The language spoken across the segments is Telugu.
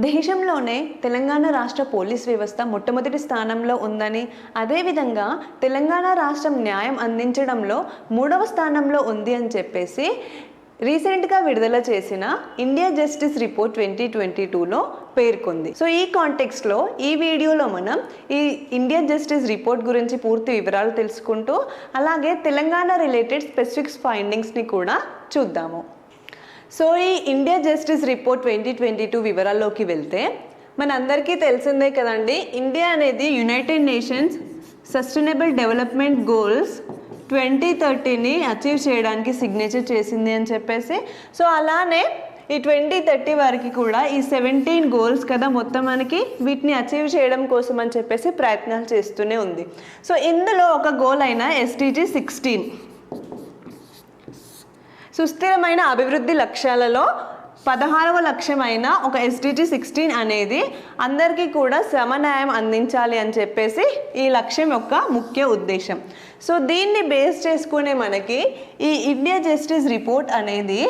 దేశంలోనే తెలంగాణ రాష్ట్ర పోలీస్ వ్యవస్థ మొట్టమొదటి స్థానంలో ఉందని, అదేవిధంగా తెలంగాణ రాష్ట్రం న్యాయం అందించడంలో 3వ స్థానంలో ఉంది అని చెప్పేసి రీసెంట్గా విడుదల చేసిన ఇండియా జస్టిస్ రిపోర్ట్ 2022లో పేర్కొంది. సో ఈ కాంటెక్స్ట్లో ఈ వీడియోలో మనం ఈ ఇండియా జస్టిస్ రిపోర్ట్ గురించి పూర్తి వివరాలు తెలుసుకుంటూ, అలాగే తెలంగాణ రిలేటెడ్ స్పెసిఫిక్ ఫైండింగ్స్ని కూడా చూద్దాము. సో ఈ ఇండియా జస్టిస్ రిపోర్ట్ 2022 వివరాల్లోకి వెళ్తే మనందరికీ తెలిసిందే కదండి, ఇండియా అనేది United Nations sustainable development goals 2030ని అచీవ్ చేయడానికి సిగ్నేచర్ చేసింది అని చెప్పేసి. సో అలానే ఈ 2030 వరకు కూడా ఈ 17 గోల్స్ కదా మొత్తం మనకి, వీటిని అచీవ్ చేయడం కోసం అని చెప్పేసి ప్రయత్నాలు చేస్తూనే ఉంది. సో ఇందులో ఒక గోల్ అయిన SDG 16 సుస్థిరమైన అభివృద్ధి లక్ష్యాలలో 16వ లక్ష్యమైన ఒక SDG 16 అనేది అందరికీ కూడా సమన్యాయం అందించాలి అని చెప్పేసి ఈ లక్ష్యం యొక్క ముఖ్య ఉద్దేశం. సో దీన్ని బేస్ చేసుకునే మనకి ఈ ఇండియా జస్టిస్ రిపోర్ట్ అనేది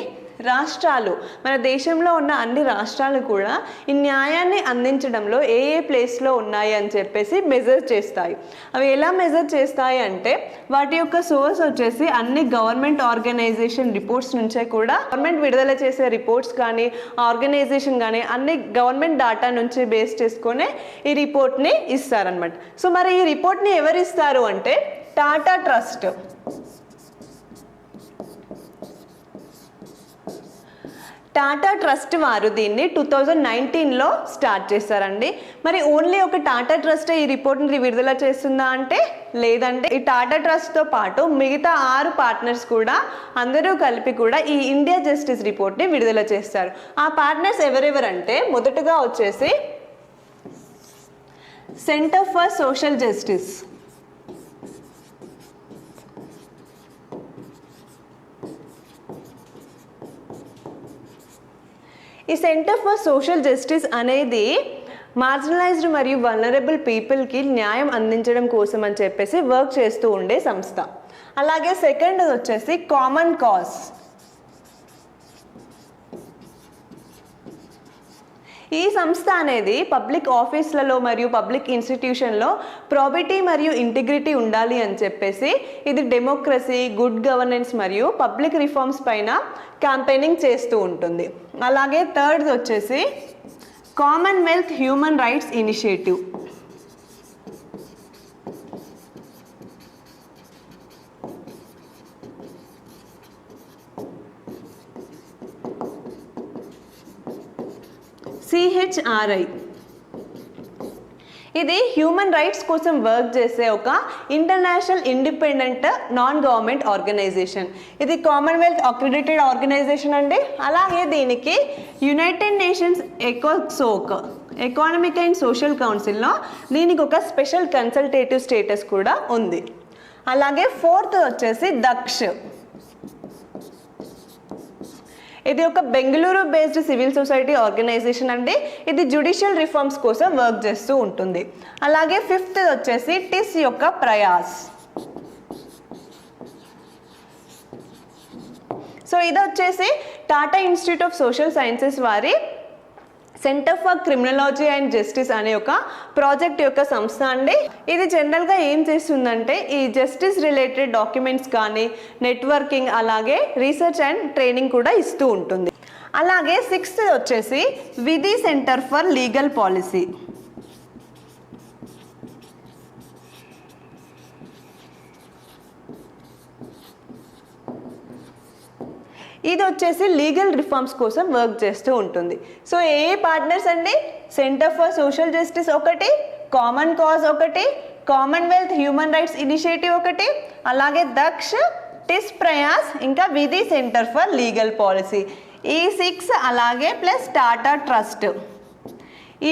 రాష్ట్రాలు, మన దేశంలో ఉన్న అన్ని రాష్ట్రాలు కూడా ఈ న్యాయాన్ని అందించడంలో ఏ ప్లేస్లో ఉన్నాయి అని చెప్పేసి మెజర్ చేస్తాయి. అవి ఎలా మెజర్ చేస్తాయి అంటే వాటి యొక్క సోర్స్ వచ్చేసి అన్ని గవర్నమెంట్ ఆర్గనైజేషన్ రిపోర్ట్స్ నుంచే కూడా, గవర్నమెంట్ విడుదల చేసే రిపోర్ట్స్ కానీ ఆర్గనైజేషన్ కానీ అన్ని గవర్నమెంట్ డాటా నుంచి బేస్ చేసుకొని ఈ రిపోర్ట్ని ఇస్తారనమాట. సో మరి ఈ రిపోర్ట్ని ఎవరు ఇస్తారు అంటే టాటా ట్రస్ట్. టాటా ట్రస్ట్ వారు దీన్ని 2019లో స్టార్ట్ చేశారండి. మరి ఓన్లీ ఒక టాటా ట్రస్ట్ ఈ రిపోర్ట్ని విడుదల చేస్తుందా అంటే లేదంటే ఈ టాటా ట్రస్ట్తో పాటు మిగతా 6 పార్ట్నర్స్ కూడా అందరూ కలిపి కూడా ఈ ఇండియా జస్టిస్ రిపోర్ట్ని విడుదల చేస్తారు. ఆ పార్ట్నర్స్ ఎవరెవరంటే మొదటగా వచ్చేసి సెంటర్ ఫర్ సోషల్ జస్టిస్, ఈ సెంటర్ ఫర్ సోషల్ జస్టిస్ అనేది మార్జినలైజ్డ్ మరియు వల్నరబుల్ పీపుల్కి న్యాయం అందించడం కోసం అని చెప్పేసి వర్క్ చేస్తూ ఉండే సంస్థ. అలాగే సెకండ్ వచ్చేసి కామన్ కాజ్. ఈ సంస్థ అనేది పబ్లిక్ ఆఫీస్లలో మరియు పబ్లిక్ ఇన్స్టిట్యూషన్లో ప్రాబిటీ మరియు ఇంటిగ్రిటీ ఉండాలి అని చెప్పేసి ఇది డెమోక్రసీ, గుడ్ గవర్నెన్స్ మరియు పబ్లిక్ రిఫార్మ్స్ పైన క్యాంపెయినింగ్ చేస్తూ ఉంటుంది. అలాగే థర్డ్ వచ్చేసి Commonwealth human rights initiative. CHRI ఇది హ్యూమన్ రైట్స్ కోసం వర్క్ చేసే ఒక international independent non government organization. ఇది కామన్వెల్త్ అక్రిడిటెడ్ ఆర్గనైజేషన్ అండి. అలాగే దీనికి యునైటెడ్ నేషన్స్ ఎకోసోక్ ఎకానమిక్ అండ్ సోషల్ కౌన్సిల్లో దీనికి ఒక స్పెషల్ కన్సల్టేటివ్ స్టేటస్ కూడా ఉంది. అలాగే ఫోర్త్ వచ్చేసి దక్ష్. ఇది ఒక Bengaluru based civil society organization అండి. ఇది జ్యుడిషియల్ రిఫార్మ్స్ కోసం వర్క్ చేస్తూ ఉంటుంది. అలాగే ఫిఫ్త్ వచ్చేసి టిస్ యొక్క ప్రయాస్. సో ఇది వచ్చేసి Tata Institute of Social Sciences వారి centre for criminology and justice అనే ఒక ప్రాజెక్ట్ యొక్క సంస్థ అండి. ఇది జనరల్గా ఏం చేస్తుందంటే ఈ జస్టిస్ రిలేటెడ్ డాక్యుమెంట్స్ కానీ నెట్వర్కింగ్, అలాగే రీసెర్చ్ అండ్ ట్రైనింగ్ కూడా ఇస్తూ ఉంటుంది. అలాగే సిక్స్త్ వచ్చేసి విధి సెంటర్ ఫర్ లీగల్ పాలసీ. ఇది వచ్చేసి లీగల్ రిఫార్మ్స్ కోసం వర్క్ చేస్తూ ఉంటుంది. సో ఏ పార్ట్నర్స్ అండి? సెంటర్ ఫర్ సోషల్ జస్టిస్ ఒకటి, కామన్ కాజ్ ఒకటి, కామన్వెల్త్ హ్యూమన్ రైట్స్ ఇనిషియేటివ్ ఒకటి, అలాగే దక్ష్, టిస్ ప్రయాస్, ఇంకా విధి సెంటర్ ఫర్ లీగల్ పాలసీ. ఈ 6 అలాగే ప్లస్ టాటా ట్రస్ట్,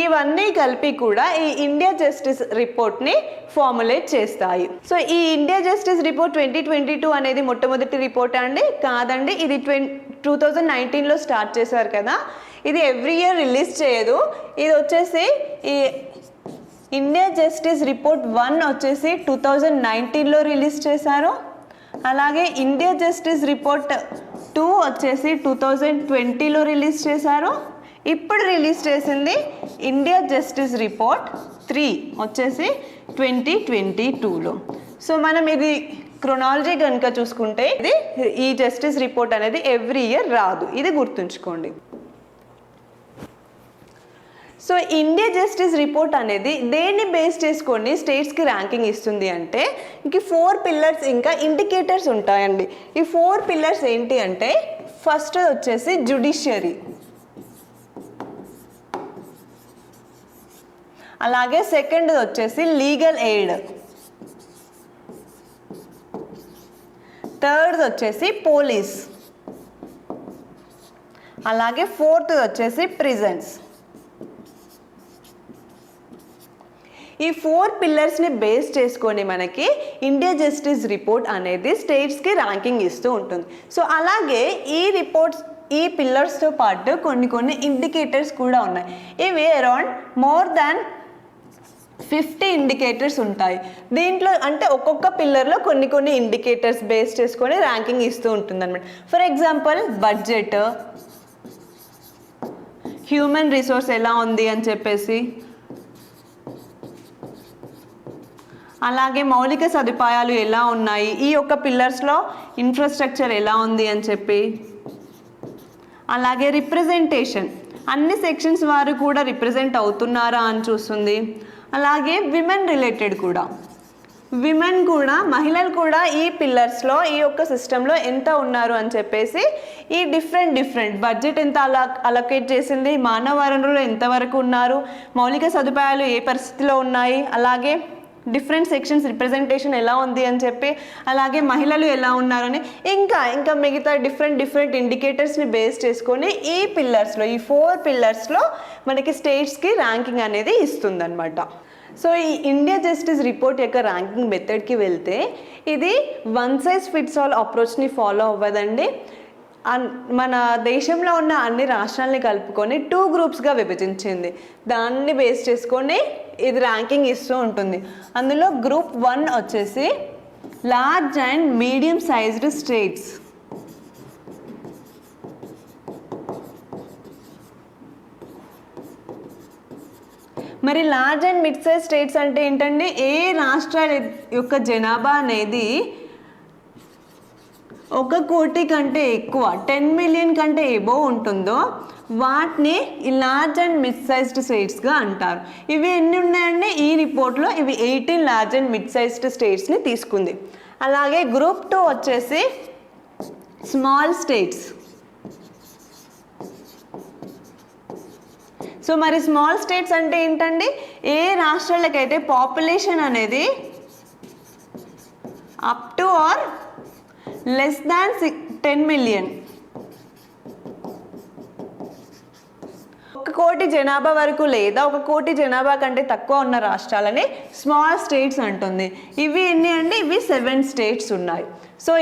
ఇవన్నీ కలిపి కూడా ఈ ఇండియా జస్టిస్ రిపోర్ట్ని ఫార్ములేట్ చేస్తాయి. సో ఈ ఇండియా జస్టిస్ రిపోర్ట్ 2022 అనేది మొట్టమొదటి రిపోర్ట్ అండి? కాదండి, ఇది 2019లో స్టార్ట్ చేశారు కదా. ఇది ఎవ్రీ ఇయర్ రిలీజ్ చేయదు. ఇది వచ్చేసి ఈ ఇండియా జస్టిస్ రిపోర్ట్ 1 వచ్చేసి 2019లో రిలీజ్ చేశారు. అలాగే ఇండియా జస్టిస్ రిపోర్ట్ 2 వచ్చేసి 2020లో రిలీజ్ చేశారు. ఇప్పుడు రిలీజ్ చేసింది ఇండియా జస్టిస్ రిపోర్ట్ 3 వచ్చేసి 2022లో. సో మనం ఇది క్రొనాలజీ కనుక చూసుకుంటే ఈ జస్టిస్ రిపోర్ట్ అనేది ఎవ్రీ ఇయర్ రాదు, ఇది గుర్తుంచుకోండి. సో ఇండియా జస్టిస్ రిపోర్ట్ అనేది దేన్ని బేస్ చేసుకొని స్టేట్స్కి ర్యాంకింగ్ ఇస్తుంది అంటే ఇంక 4 పిల్లర్స్ ఇంకా ఇండికేటర్స్ ఉంటాయండి. ఈ 4 పిల్లర్స్ ఏంటి అంటే ఫస్ట్ వచ్చేసి జ్యుడిషియరీ, అలాగే సెకండ్ వచ్చేసి లీగల్ ఎయిడ్, థర్డ్ వచ్చేసి పోలీస్, అలాగే ఫోర్త్ వచ్చేసి ప్రిజన్స్. ఈ 4 పిల్లర్స్ని బేస్ చేసుకొని మనకి ఇండియా జస్టిస్ రిపోర్ట్ అనేది స్టేట్స్కి ర్యాంకింగ్ ఇస్తూ ఉంటుంది. సో అలాగే ఈ రిపోర్ట్స్ ఈ పిల్లర్స్తో పాటు కొన్ని ఇండికేటర్స్ కూడా ఉన్నాయి. ఇవి అరౌండ్ మోర్ దాన్ 50 ఇండికేటర్స్ ఉంటాయి. దీంట్లో అంటే ఒక్కొక్క పిల్లర్లో కొన్ని ఇండికేటర్స్ బేస్ చేసుకొని ర్యాంకింగ్ ఇస్తూ ఉంటుంది అనమాట. For example budget, human resource ఎలా ఉంది అని చెప్పేసి, అలాగే మౌలిక సదుపాయాలు ఎలా ఉన్నాయి, ఈ యొక్క పిల్లర్స్లో ఇన్ఫ్రాస్ట్రక్చర్ ఎలా ఉంది అని చెప్పి, అలాగే రిప్రజెంటేషన్ అన్ని సెక్షన్స్ వారు కూడా రిప్రజెంట్ అవుతున్నారా అని చూస్తుంది. అలాగే విమెన్ రిలేటెడ్ కూడా, విమెన్ కూడా మహిళలు కూడా ఈ పిల్లర్స్లో ఈ యొక్క సిస్టంలో ఎంత ఉన్నారు అని చెప్పేసి ఈ డిఫరెంట్ బడ్జెట్ ఎంత అలొకేట్ చేసింది, మానవ వనరులు ఎంతవరకు ఉన్నారు, మౌలిక సదుపాయాలు ఏ పరిస్థితిలో ఉన్నాయి, అలాగే డిఫరెంట్ సెక్షన్స్ రిప్రజెంటేషన్ ఎలా ఉంది అని చెప్పి, అలాగే మహిళలు ఎలా ఉన్నారని ఇంకా మిగతా డిఫరెంట్ ఇండికేటర్స్ని బేస్ చేసుకొని ఈ పిల్లర్స్లో ఈ 4 పిల్లర్స్లో మనకి స్టేట్స్కి ర్యాంకింగ్ అనేది ఇస్తుందన్నమాట. సో ఈ ఇండియా జస్టిస్ రిపోర్ట్ యొక్క ర్యాంకింగ్ మెథడ్కి వెళ్తే ఇది వన్ సైజ్ ఫిట్స్ ఆల్ అప్రోచ్ని ఫాలో అవ్వదండి. మన దేశంలో ఉన్న అన్ని రాష్ట్రాలని కలుపుకొని 2 గ్రూప్స్గా విభజించింది. దాన్ని బేస్ చేసుకొని ఇది ర్యాంకింగ్ ఇస్తూ ఉంటుంది. అందులో గ్రూప్ 1 వచ్చేసి large and medium sized states. మరి large and mid size states అంటే ఏంటండి, ఏ రాష్ట్రాల యొక్క జనాభా అనేది 1 కోటి కంటే ఎక్కువ 10 మిలియన్ కంటే ఎబోవ్ ఉంటుందో వాటిని ఈ లార్జ్ అండ్ మిడ్ సైజ్డ్ స్టేట్స్గా అంటారు. ఇవి ఎన్ని ఉన్నాయండి ఈ రిపోర్ట్లో, ఇవి 18 లార్జ్ అండ్ మిడ్ సైజ్డ్ స్టేట్స్ని తీసుకుంది. అలాగే గ్రూప్ 2 వచ్చేసి స్మాల్ స్టేట్స్. సో మరి స్మాల్ స్టేట్స్ అంటే ఏంటండి, ఏ రాష్ట్రాలకైతే పాపులేషన్ అనేది up to or less than 10 million, 1 కోటి జనాభా వరకు లేదా 1 కోటి జనాభా కంటే తక్కువ ఉన్న రాష్ట్రాలని స్మాల్ స్టేట్స్ అంటుంది. ఇవి ఎన్ని అండి, ఇవి 7 స్టేట్స్ ఉన్నాయి. సో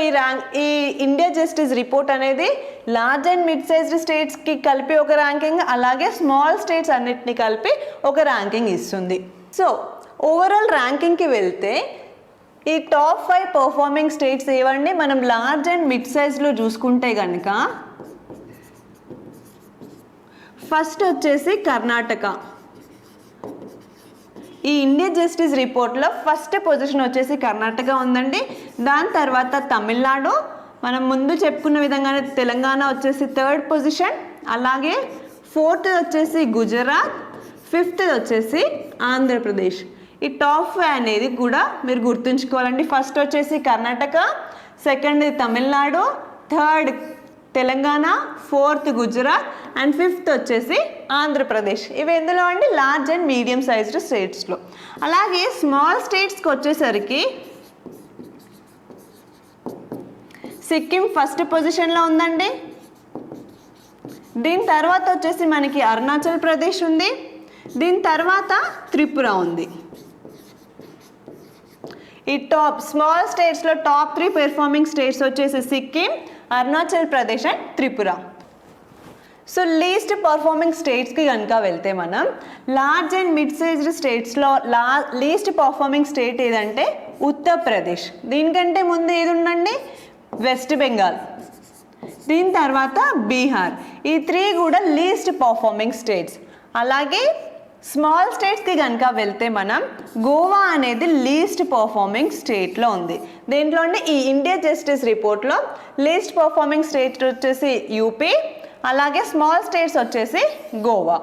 ఈ ఇండియా జస్టిస్ రిపోర్ట్ అనేది లార్జ్ అండ్ మిడ్ సైజ్డ్ స్టేట్స్కి కలిపి ఒక ర్యాంకింగ్, అలాగే స్మాల్ స్టేట్స్ అన్నిటిని కలిపి ఒక ర్యాంకింగ్ ఇస్తుంది. సో ఓవరాల్ ర్యాంకింగ్కి వెళ్తే ఈ టాప్ 5 పర్ఫార్మింగ్ స్టేట్స్ ఏవండి, మనం లార్జ్ అండ్ మిడ్ సైజ్లో చూసుకుంటే కనుక ఫస్ట్ వచ్చేసి కర్ణాటక. ఈ ఇండియా జస్టిస్ రిపోర్ట్లో ఫస్ట్ పొజిషన్ వచ్చేసి కర్ణాటక ఉందండి. దాని తర్వాత తమిళనాడు, మనం ముందు చెప్పుకున్న విధంగానే తెలంగాణ వచ్చేసి 3rd పొజిషన్, అలాగే 4th వచ్చేసి గుజరాత్, 5th వచ్చేసి ఆంధ్రప్రదేశ్. ఈ టాప్ 5 అనేది కూడా మీరు గుర్తుంచుకోవాలండి. ఫస్ట్ వచ్చేసి Karnataka, second Tamil Nadu, 3rd Telangana, 4th Gujarat and 5th వచ్చేసి ఆంధ్రప్రదేశ్. ఇవి ఎందులో అండి, లార్జ్ అండ్ మీడియం సైజ్డ్ స్టేట్స్లో. అలాగే స్మాల్ స్టేట్స్కి వచ్చేసరికి సిక్కిం ఫస్ట్ పొజిషన్లో ఉందండి. దీని తర్వాత వచ్చేసి మనకి అరుణాచల్ ప్రదేశ్ ఉంది. దీని తర్వాత త్రిపుర ఉంది. ఈ టాప్ స్మాల్ స్టేట్స్లో టాప్ 3 పెర్ఫార్మింగ్ స్టేట్స్ వచ్చేసి Sikkim, Arunachal Pradesh and Tripura. So least performing స్టేట్స్కి కనుక వెళ్తే మనం లార్జ్ అండ్ మిడ్ సైజ్డ్ స్టేట్స్లో లీస్ట్ పర్ఫార్మింగ్ స్టేట్ ఏదంటే ఉత్తరప్రదేశ్. దీనికంటే ముందు ఏది ఉండండి, వెస్ట్ బెంగాల్. దీని తర్వాత బీహార్. ఈ 3 కూడా లీస్ట్ పర్ఫార్మింగ్ స్టేట్స్. అలాగే స్మాల్ స్టేట్స్కి కనుక వెళ్తే మనం గోవా అనేది లీస్ట్ పర్ఫార్మింగ్ స్టేట్లో ఉంది. దీంట్లోనే ఈ ఇండియా జస్టిస్ రిపోర్ట్లో లీస్ట్ పర్ఫార్మింగ్ స్టేట్ వచ్చేసి యూపీ, అలాగే స్మాల్ స్టేట్స్ వచ్చేసి గోవా.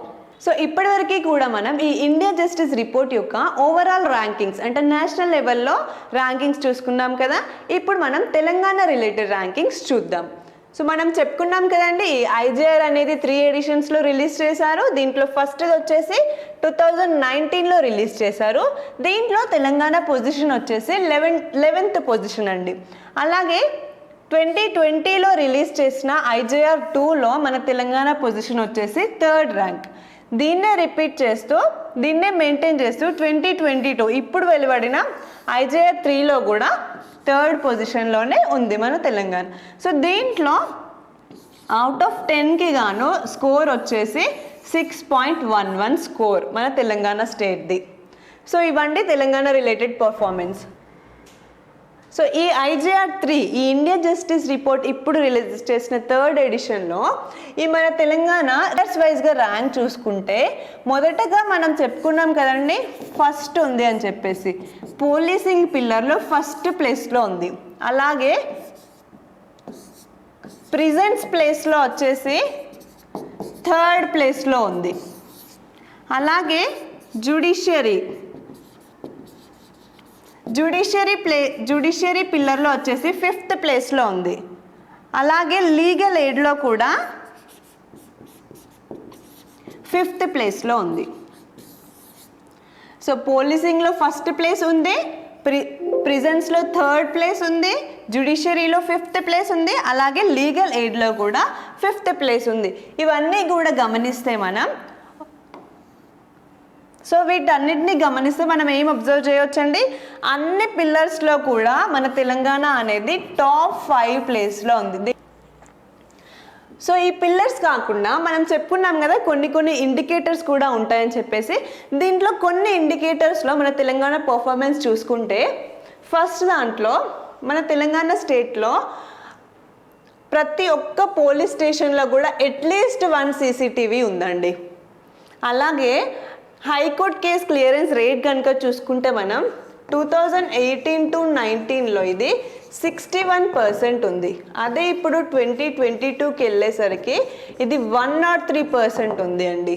సో ఇప్పటివరకు కూడా మనం ఈ ఇండియా జస్టిస్ రిపోర్ట్ యొక్క ఓవరాల్ ర్యాంకింగ్స్ అంటే నేషనల్ లెవెల్లో ర్యాంకింగ్స్ చూసుకున్నాం కదా. ఇప్పుడు మనం తెలంగాణ రిలేటెడ్ ర్యాంకింగ్స్ చూద్దాం. సో మనం చెప్పుకున్నాం కదండి, ఈ ఐజేఆర్ అనేది 3 ఎడిషన్స్లో రిలీజ్ చేశారు. దీంట్లో ఫస్ట్ వచ్చేసి 2019లో రిలీజ్ చేశారు. దీంట్లో తెలంగాణ పొజిషన్ వచ్చేసి 11th పొజిషన్ అండి. అలాగే 2020లో రిలీజ్ చేసిన ఐజేఆర్ 2లో మన తెలంగాణ పొజిషన్ వచ్చేసి 3rd ర్యాంక్. దీన్నే రిపీట్ చేస్తూ దీన్నే మెయింటైన్ చేస్తూ 2022 ఇప్పుడు వెలువడిన ఐజేఆర్ 3లో కూడా 3rd పొజిషన్లోనే ఉంది మన తెలంగాణ. సో దీంట్లో అవుట్ ఆఫ్ 10కి గాను స్కోర్ వచ్చేసి 6.11 స్కోర్ మన తెలంగాణ స్టేట్ది. సో ఇవ్వండి తెలంగాణ రిలేటెడ్ పర్ఫార్మెన్స్. సో ఈ ఐజేఆర్ 3 ఈ ఇండియా జస్టిస్ రిపోర్ట్ ఇప్పుడు రిలీజ్ చేసిన 3rd ఎడిషన్లో ఈ మన తెలంగాణ వైజ్గా ర్యాంక్ చూసుకుంటే మొదటగా మనం చెప్పుకున్నాం కదండి, ఫస్ట్ ఉంది అని చెప్పేసి పోలీసింగ్ పిల్లర్లో ఫస్ట్ ప్లేస్లో ఉంది. అలాగే ప్రిజెంట్స్ ప్లేస్లో వచ్చేసి 3rd ప్లేస్లో ఉంది. అలాగే జ్యుడిషియరీ పిల్లర్లో వచ్చేసి 5th ప్లేస్లో ఉంది. అలాగే లీగల్ ఎయిడ్లో కూడా 5th ప్లేస్లో ఉంది. సో పోలీసింగ్లో ఫస్ట్ ప్లేస్ ఉంది, ప్రిజన్స్లో 3rd ప్లేస్ ఉంది, జ్యుడిషియరీలో 5th ప్లేస్ ఉంది, అలాగే లీగల్ ఎయిడ్లో కూడా 5th ప్లేస్ ఉంది. ఇవన్నీ కూడా గమనిస్తే మనం సో వీటన్నిటిని గమనిస్తే మనం ఏం అబ్జర్వ్ చేయొచ్చండి, అన్ని పిల్లర్స్లో కూడా మన తెలంగాణ అనేది టాప్ 5 ప్లేస్లో ఉంది. సో ఈ పిల్లర్స్ కాకుండా మనం చెప్పుకున్నాం కదా కొన్ని ఇండికేటర్స్ కూడా ఉంటాయని చెప్పేసి, దీంట్లో కొన్ని ఇండికేటర్స్లో మన తెలంగాణ పర్ఫార్మెన్స్ చూసుకుంటే ఫస్ట్ దాంట్లో మన తెలంగాణ స్టేట్లో ప్రతి ఒక్క పోలీస్ స్టేషన్లో కూడా అట్లీస్ట్ 1 CCTV ఉందండి. అలాగే హైకోర్ట్ కేస్ క్లియరెన్స్ రేట్ కనుక చూసుకుంటే మనం 2018 to 19లో ఇది 61% ఉంది. అదే ఇప్పుడు 2022కి వెళ్ళేసరికి ఇది 103% ఉంది అండి.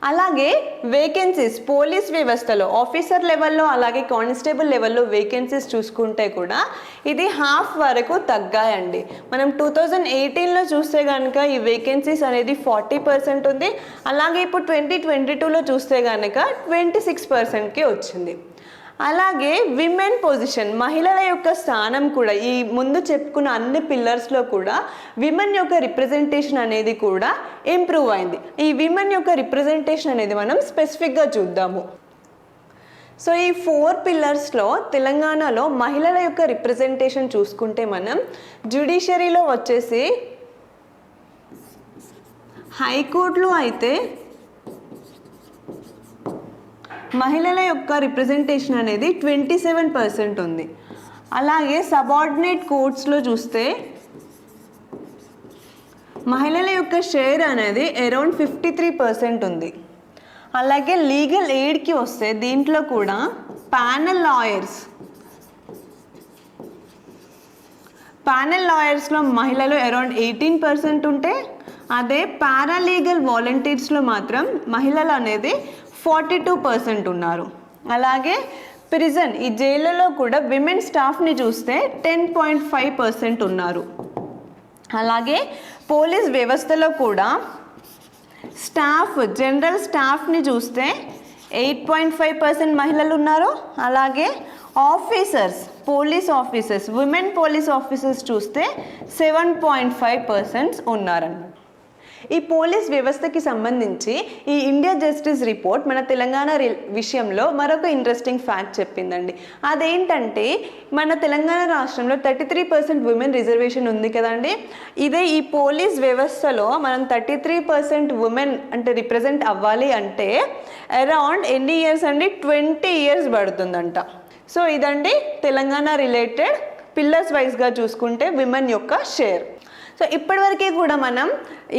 అలాగే వేకెన్సీస్ పోలీస్ వ్యవస్థలో ఆఫీసర్ లెవెల్లో అలాగే కానిస్టేబుల్ లెవెల్లో వేకెన్సీస్ చూసుకుంటే కూడా ఇది హాఫ్ వరకు తగ్గాయండి. మనం 2018లో చూస్తే కనుక ఈ వేకెన్సీస్ అనేది 40% ఉంది. అలాగే ఇప్పుడు 2022లో చూస్తే కనుక 26%కి వచ్చింది. అలాగే విమెన్ పొజిషన్ మహిళల యొక్క స్థానం కూడా ఈ ముందు చెప్పుకున్న అన్ని పిల్లర్స్లో కూడా విమెన్ యొక్క రిప్రజెంటేషన్ అనేది కూడా ఇంప్రూవ్ అయింది. ఈ విమెన్ యొక్క రిప్రజెంటేషన్ అనేది మనం స్పెసిఫిక్గా చూద్దాము. సో ఈ 4 పిల్లర్స్లో తెలంగాణలో మహిళల యొక్క రిప్రజెంటేషన్ చూసుకుంటే మనం జ్యుడిషియరీలో వచ్చేసి హైకోర్టులో అయితే మహిళల యొక్క రిప్రజెంటేషన్ అనేది 27% ఉంది. అలాగే సబార్డినేట్ కోర్ట్స్లో చూస్తే మహిళల యొక్క షేర్ అనేది అరౌండ్ 53% ఉంది. అలాగే లీగల్ ఎయిడ్కి వస్తే దీంట్లో కూడా ప్యానల్ లాయర్స్లో మహిళలు అరౌండ్ 18% ఉంటే, అదే పారాలీగల్ వాలంటీర్స్లో మాత్రం మహిళలు అనేది 42% ఉన్నారు. అలాగే ప్రిజన్ ఈ జైళ్ళలో కూడా విమెన్ స్టాఫ్ని చూస్తే 10.5% ఉన్నారు. అలాగే పోలీస్ వ్యవస్థలో కూడా జనరల్ స్టాఫ్ని చూస్తే 8.5% మహిళలు ఉన్నారు. అలాగే police officers women police officers చూస్తే 7.5% ఉన్నారన్నమాట. ఈ పోలీస్ వ్యవస్థకి సంబంధించి ఈ ఇండియా జస్టిస్ రిపోర్ట్ మన తెలంగాణ విషయంలో మరొక ఇంట్రెస్టింగ్ ఫ్యాక్ట్ చెప్పిందండి. అదేంటంటే మన తెలంగాణ రాష్ట్రంలో 33% ఉమెన్ రిజర్వేషన్ ఉంది కదండి. ఇదే ఈ పోలీస్ వ్యవస్థలో మనం 33% ఉమెన్ అంటే రిప్రజెంట్ అవ్వాలి అంటే అరౌండ్ ఎన్ని ఇయర్స్ అండి, 20 ఇయర్స్ పడుతుందంట. సో ఇదండి తెలంగాణ రిలేటెడ్ పిల్లర్స్ వైజ్గా చూసుకుంటే విమెన్ యొక్క షేర్. సో ఇప్పటివరకు కూడా మనం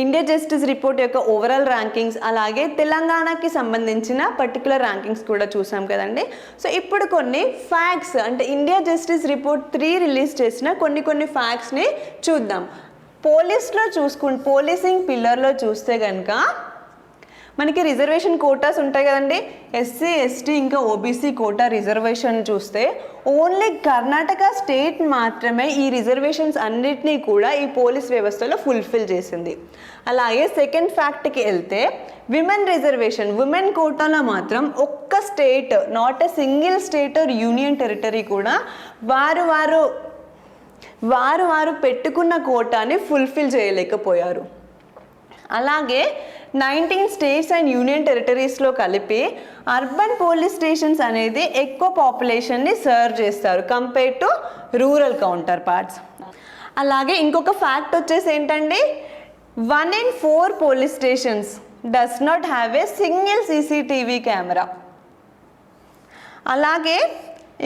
ఇండియా జస్టిస్ రిపోర్ట్ యొక్క ఓవరాల్ ర్యాంకింగ్స్ అలాగే తెలంగాణకి సంబంధించిన పర్టికులర్ ర్యాంకింగ్స్ కూడా చూసాం కదండి. సో ఇప్పుడు కొన్ని ఫ్యాక్ట్స్ అంటే ఇండియా జస్టిస్ రిపోర్ట్ 3 రిలీజ్ చేసిన కొన్ని ఫ్యాక్ట్స్ని చూద్దాం. పోలీసింగ్ పిల్లర్లో చూస్తే కనుక మనకి రిజర్వేషన్ కోటాస్ ఉంటాయి కదండి. ఎస్సీ ఎస్టీ ఇంకా ఓబీసీ కోటా రిజర్వేషన్ చూస్తే ఓన్లీ కర్ణాటక స్టేట్ మాత్రమే ఈ రిజర్వేషన్స్ అన్నిటినీ కూడా ఈ పోలీస్ వ్యవస్థలో ఫుల్ఫిల్ చేసింది. అలాగే సెకండ్ ఫ్యాక్ట్కి వెళ్తే విమెన్ రిజర్వేషన్ విమెన్ కోటాలో మాత్రం ఒక్క state, not a single state or union territory కూడా వారు పెట్టుకున్న కోటాని ఫుల్ఫిల్ చేయలేకపోయారు. అలాగే 19 స్టేట్స్ అండ్ యూనియన్ టెరిటరీస్లో కలిపి అర్బన్ పోలీస్ స్టేషన్స్ అనేది ఎక్కువ పాపులేషన్ని సర్వ్ చేస్తారు compare to rural counter parts. అలాగే ఇంకొక ఫ్యాక్ట్ వచ్చేసి ఏంటండి, 1 in 4 police stations does not have a single CCTV camera. అలాగే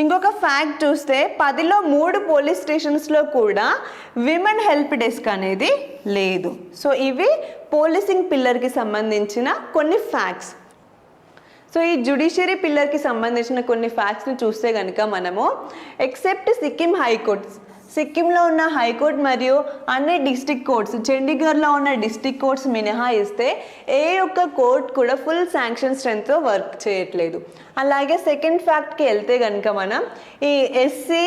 ఇంకొక ఫ్యాక్ట్ చూస్తే 10లో 3 పోలీస్ స్టేషన్స్లో కూడా విమెన్ హెల్ప్ డెస్క్ అనేది లేదు. సో ఇవి పోలీసింగ్ పిల్లర్కి సంబంధించిన కొన్ని ఫ్యాక్ట్స్. సో ఈ జ్యుడిషియరీ పిల్లర్కి సంబంధించిన కొన్ని ఫ్యాక్ట్స్ని చూస్తే కనుక మనము ఎక్సెప్ట్ సిక్కింలో ఉన్న హైకోర్ట్ మరియు అన్ని డిస్ట్రిక్ట్ కోర్ట్స్, చండీగఢ్లో ఉన్న డిస్ట్రిక్ట్ కోర్ట్స్ మినహాయిస్తే ఏ ఒక్క కోర్ట్ కూడా ఫుల్ శాంక్షన్ స్ట్రెంత్తో వర్క్ చేయట్లేదు. అలాగే సెకండ్ ఫ్యాక్ట్కి వెళ్తే కనుక మనం ఈ ఎస్సీ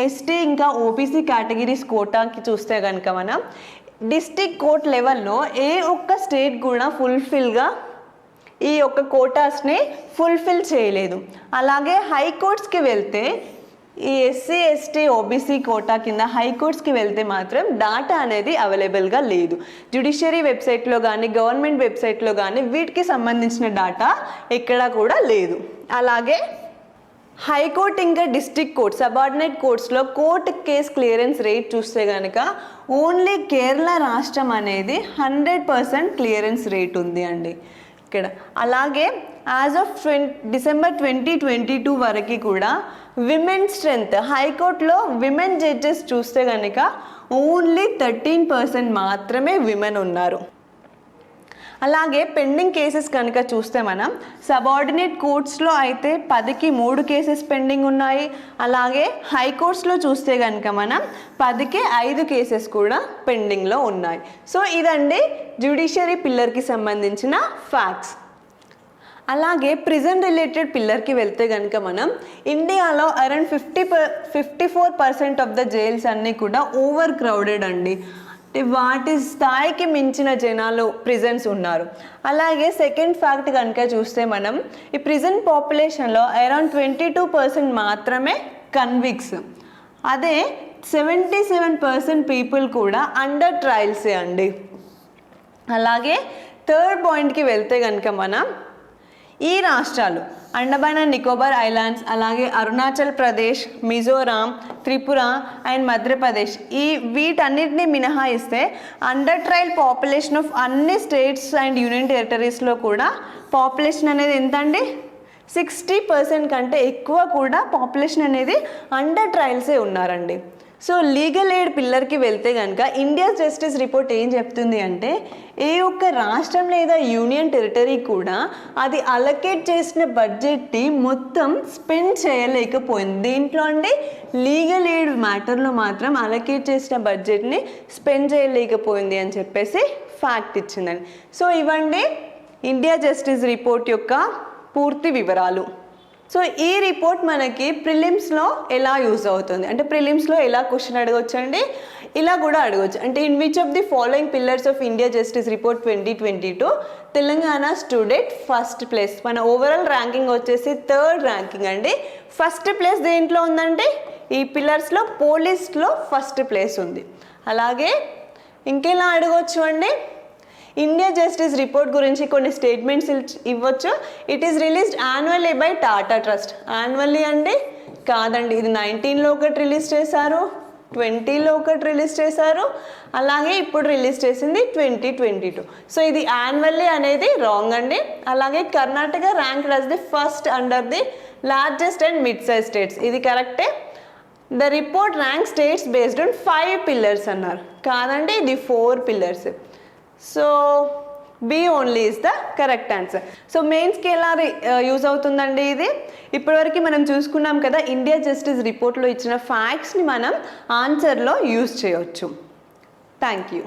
ఎస్టీ ఇంకా ఓబీసీ కేటగిరీస్ కోటాకి చూస్తే కనుక మనం డిస్ట్రిక్ట్ కోర్ట్ లెవెల్లో ఏ ఒక్క స్టేట్ కూడా ఫుల్ఫిల్గా ఈ యొక్క కోటాస్ని ఫుల్ఫిల్ చేయలేదు. అలాగే హైకోర్ట్స్కి వెళ్తే ఈ ఎస్సీ ఎస్టీ ఓబీసీ కోటా కింద హైకోర్ట్స్కి వెళ్తే మాత్రం డాటా అనేది అవైలబుల్గా లేదు. జ్యుడిషియరీ వెబ్సైట్లో కానీ గవర్నమెంట్ వెబ్సైట్లో కానీ వీటికి సంబంధించిన డాటా ఎక్కడా కూడా లేదు. అలాగే హైకోర్ట్ ఇంకా డిస్ట్రిక్ట్ కోర్ట్ సబార్డినేట్ కోర్ట్స్లో కోర్ట్ కేస్ క్లియరెన్స్ రేట్ చూస్తే కనుక ఓన్లీ కేరళ రాష్ట్రం అనేది 100% క్లియరెన్స్ రేట్ ఉంది అండి ఇక్కడ. అలాగే యాజ్ ఆఫ్ డిసెంబర్ 2022 వరకు కూడా విమెన్ స్ట్రెంత్ హైకోర్టులో విమెన్ జడ్జెస్ చూస్తే కనుక ఓన్లీ 13% మాత్రమే విమెన్ ఉన్నారు. అలాగే పెండింగ్ కేసెస్ కనుక చూస్తే మనం సబార్డినేట్ కోర్ట్స్లో అయితే 10కి 3 కేసెస్ పెండింగ్ ఉన్నాయి. అలాగే హైకోర్ట్స్లో చూస్తే కనుక మనం 10కి 5 కేసెస్ కూడా పెండింగ్లో ఉన్నాయి. సో ఇదండి జ్యుడిషియరీ పిల్లర్కి సంబంధించిన ఫ్యాక్ట్స్. అలాగే ప్రిజన్ రిలేటెడ్ పిల్లర్కి వెళ్తే కనుక మనం ఇండియాలో అరౌండ్ 54% ఆఫ్ ద జైల్స్ అన్నీ కూడా ఓవర్ క్రౌడెడ్ అండి. వాటి స్థాయికి మించిన జనాలు ప్రిజన్స్ ఉన్నారు. అలాగే సెకండ్ ఫ్యాక్ట్ కనుక చూస్తే మనం ఈ ప్రిజన్ పాపులేషన్లో అరౌండ్ 22% మాత్రమే కన్విక్ట్స్. అదే 77% పీపుల్ కూడా అండర్ ట్రయల్సే అండి. అలాగే థర్డ్ పాయింట్కి వెళ్తే కనుక మనం ఈ రాష్ట్రాలు అండమాన్ అండ్ నికోబార్ ఐలాండ్స్ అలాగే అరుణాచల్ ప్రదేశ్, మిజోరాం, త్రిపుర అండ్ మధ్యప్రదేశ్ వీటన్నిటిని మినహాయిస్తే అండర్ ట్రయల్ పాపులేషన్ ఆఫ్ అన్ని స్టేట్స్ అండ్ యూనియన్ టెరిటరీస్లో కూడా పాపులేషన్ అనేది ఎంత అండి 60% కంటే ఎక్కువ కూడా పాపులేషన్ అనేది అండర్ ట్రయల్సే ఉన్నారండి. సో లీగల్ ఎయిడ్ పిల్లర్కి వెళ్తే కనుక ఇండియా జస్టిస్ రిపోర్ట్ ఏం చెప్తుంది అంటే ఏ ఒక్క రాష్ట్రం లేదా యూనియన్ టెరిటరీ కూడా అది అలొకేట్ చేసిన బడ్జెట్ని మొత్తం స్పెండ్ చేయలేకపోయింది. దీంట్లో అంటే లీగల్ ఎయిడ్ మ్యాటర్లో మాత్రం అలొకేట్ చేసిన బడ్జెట్ని స్పెండ్ చేయలేకపోయింది అని చెప్పేసి ఫ్యాక్ట్ ఇచ్చిందండి. సో ఇవండి ఇండియా జస్టిస్ రిపోర్ట్ యొక్క పూర్తి వివరాలు. సో ఈ రిపోర్ట్ మనకి ప్రిలిమ్స్లో ఎలా యూజ్ అవుతుంది అంటే ప్రిలిమ్స్లో ఎలా క్వశ్చన్ అడగవచ్చు అండి, ఇలా కూడా అడగవచ్చు. అంటే in which of the following pillars of India justice report 2022 Telangana student first place. మన ఓవరాల్ ర్యాంకింగ్ వచ్చేసి 3rd ర్యాంకింగ్ అండి. ఫస్ట్ ప్లేస్ దేంట్లో ఉందంటే ఈ పిల్లర్స్లో పోలీస్లో ఫస్ట్ ప్లేస్ ఉంది. అలాగే ఇంకెలా అడగవచ్చు అండి, ఇండియా జస్టిస్ రిపోర్ట్ గురించి కొన్ని స్టేట్మెంట్స్ ఇవ్వచ్చు. It is released annually by Tata trust. Annually అంటే కాదండి, ఇది 19లో ఒకటి రిలీజ్ చేశారు, 20లో ఒకటి రిలీజ్ చేశారు, అలాగే ఇప్పుడు రిలీజ్ చేసింది 2022. సో ఇది యాన్యువల్లీ అనేది రాంగ్ అండి. అలాగే Karnataka ranked as the first under the largest and mid size states, ఇది కరెక్టే. The report rank states based on 5 pillars అన్నారు. కాదండి, ఇది 4 pillars. So B only is the correct answer. So మెయిన్స్కి ఎలా యూజ్ అవుతుందండి ఇది? ఇప్పటివరకు మనం చూసుకున్నాం కదా, ఇండియా జస్టిస్ రిపోర్ట్లో ఇచ్చిన ఫ్యాక్ట్స్ని మనం ఆన్సర్లో యూజ్ చేయవచ్చు. Thank you.